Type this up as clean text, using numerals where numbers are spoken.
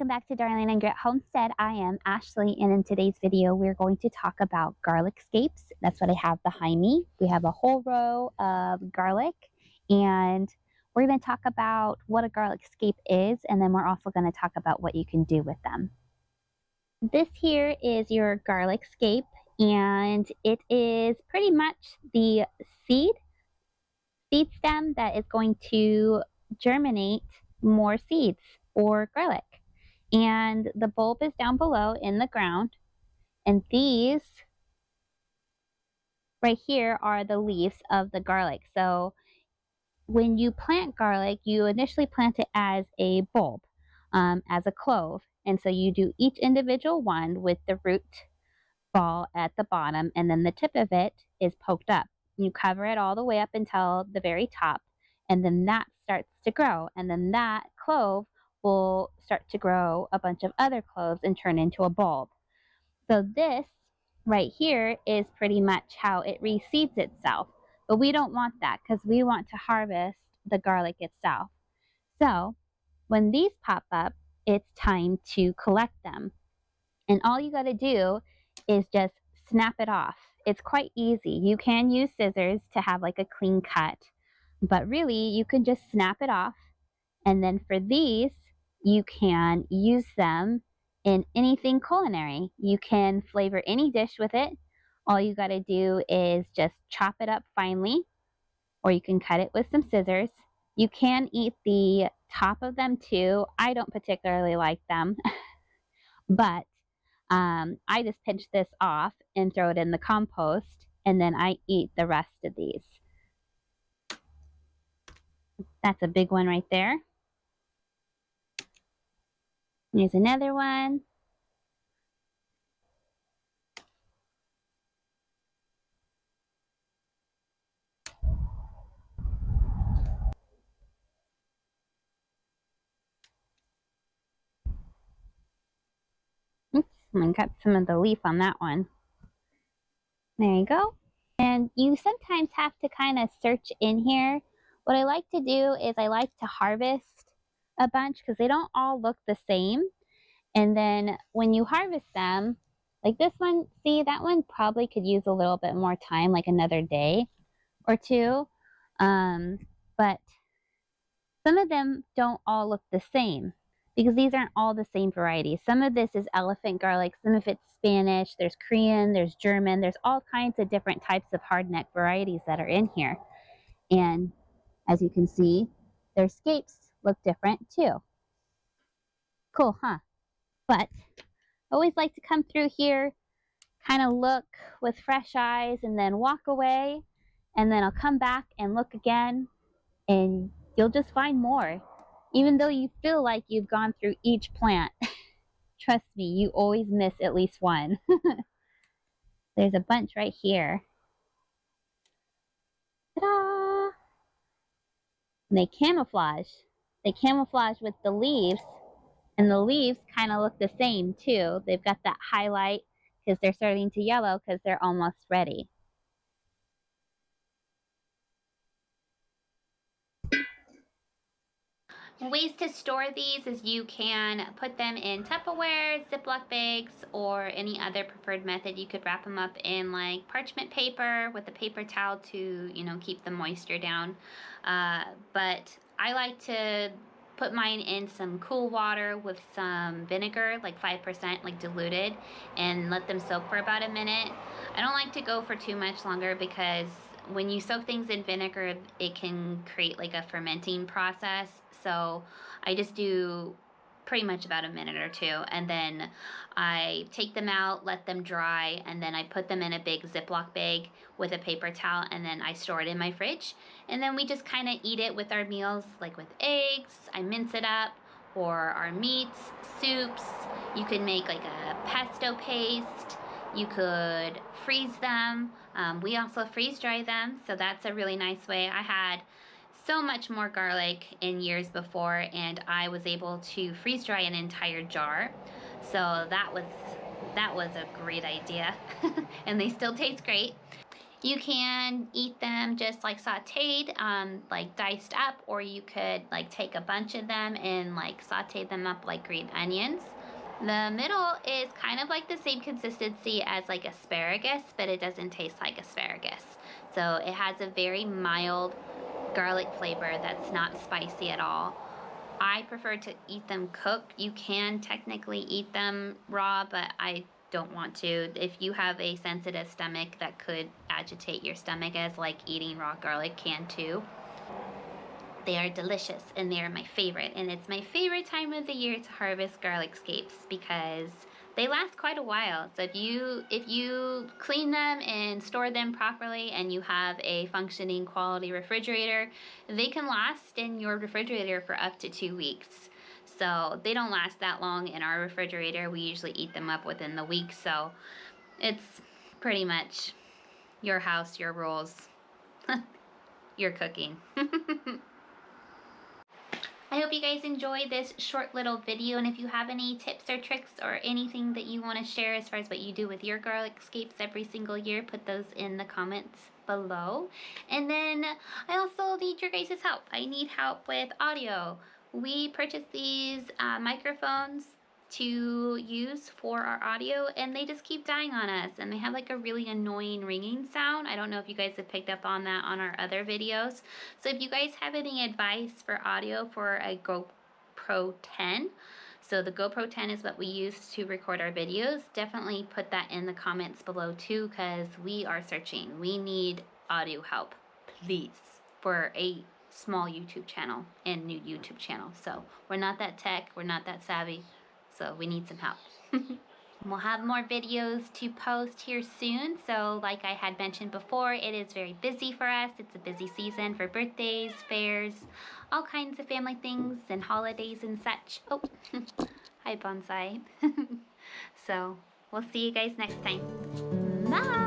Welcome back to Darling and Grit Homestead. I am Ashley, and in today's video, we're going to talk about garlic scapes. That's what I have behind me. We have a whole row of garlic, and we're going to talk about what a garlic scape is, and then we're also going to talk about what you can do with them. This here is your garlic scape, and it is pretty much the seed stem that is going to germinate more seeds or garlic. And the bulb is down below in the ground, and these right here are the leaves of the garlic. So when you plant garlic, you initially plant it as a bulb, as a clove, and so you do each individual one with the root ball at the bottom, and then the tip of it is poked up. You cover it all the way up until the very top, and then that starts to grow, and then that clove will start to grow a bunch of other cloves and turn into a bulb. So this right here is pretty much how it reseeds itself, but we don't want that because we want to harvest the garlic itself. So when these pop up, it's time to collect them, and all you got to do is just snap it off. It's quite easy. You can use scissors to have like a clean cut, but really you can just snap it off. And then for these, you can use them in anything culinary. You can flavor any dish with it. All you got to do is just chop it up finely, or you can cut it with some scissors. You can eat the top of them too. I don't particularly like them, but I just pinch this off and throw it in the compost, and then I eat the rest of these. That's a big one right there. Here's another one. Oops, I got some of the leaf on that one. There you go. And you sometimes have to kind of search in here. What I like to do is I like to harvest a bunch because they don't all look the same. And then when you harvest them, like this one, see, that one probably could use a little bit more time, like another day or two. But some of them don't all look the same because these aren't all the same variety. Some of this is elephant garlic, some of it's Spanish, there's Korean, there's German, there's all kinds of different types of hardneck varieties that are in here. And as you can see, their scapes look different too. Cool, huh? But I always like to come through here, kind of look with fresh eyes, and then walk away, and then I'll come back and look again, and you'll just find more. Even though you feel like you've gone through each plant, trust me, you always miss at least one. There's a bunch right here. Ta-da! And they camouflage. They camouflage with the leaves, and the leaves kind of look the same too. They've got that highlight because they're starting to yellow because they're almost ready. Ways to store these is you can put them in Tupperware, Ziploc bags, or any other preferred method. You could wrap them up in like parchment paper with a paper towel to, keep the moisture down. But I like to put mine in some cool water with some vinegar, like 5%, like diluted, and let them soak for about a minute. I don't like to go for too much longer because when you soak things in vinegar, it can create like a fermenting process. So I just do pretty much about a minute or two, and then I take them out, let them dry, and then I put them in a big Ziploc bag with a paper towel, and then I store it in my fridge. And then we just kind of eat it with our meals, like with eggs. I mince it up, or our meats, soups. You could make like a pesto paste. You could freeze them. We also freeze dry them, so that's a really nice way. I had so much more garlic in years before, and I was able to freeze dry an entire jar. So that was a great idea. And they still taste great. You can eat them just like sauteed, like diced up, or you could like take a bunch of them and like saute them up like green onions. The middle is kind of like the same consistency as like asparagus, but it doesn't taste like asparagus. So it has a very mild garlic flavor that's not spicy at all. I prefer to eat them cooked. You can technically eat them raw, but I don't want to. If you have a sensitive stomach, that could agitate your stomach, as like eating raw garlic can too. They are delicious and they are my favorite, and it's my favorite time of the year to harvest garlic scapes because they last quite a while. So if you clean them and store them properly and you have a functioning quality refrigerator, they can last in your refrigerator for up to 2 weeks. So they don't last that long in our refrigerator. We usually eat them up within the week. So it's pretty much your house, your rules, your cooking. I hope you guys enjoyed this short little video, and if you have any tips or tricks or anything that you want to share as far as what you do with your garlic scapes every single year, put those in the comments below. And then I also need your guys' help. I need help with audio. We purchased these microphones to use for our audio, and they just keep dying on us, and they have like a really annoying ringing sound. I don't know if you guys have picked up on that on our other videos. So if you guys have any advice for audio for a GoPro 10, so the GoPro 10 is what we use to record our videos, definitely put that in the comments below too, because we are searching. We need audio help, please, for a small YouTube channel and new YouTube channel. So we're not that tech, we're not that savvy, so we need some help. We'll have more videos to post here soon. So like I had mentioned before, it is very busy for us. It's a busy season for birthdays, fairs, all kinds of family things and holidays and such. Oh, hi bonsai. So we'll see you guys next time. Bye!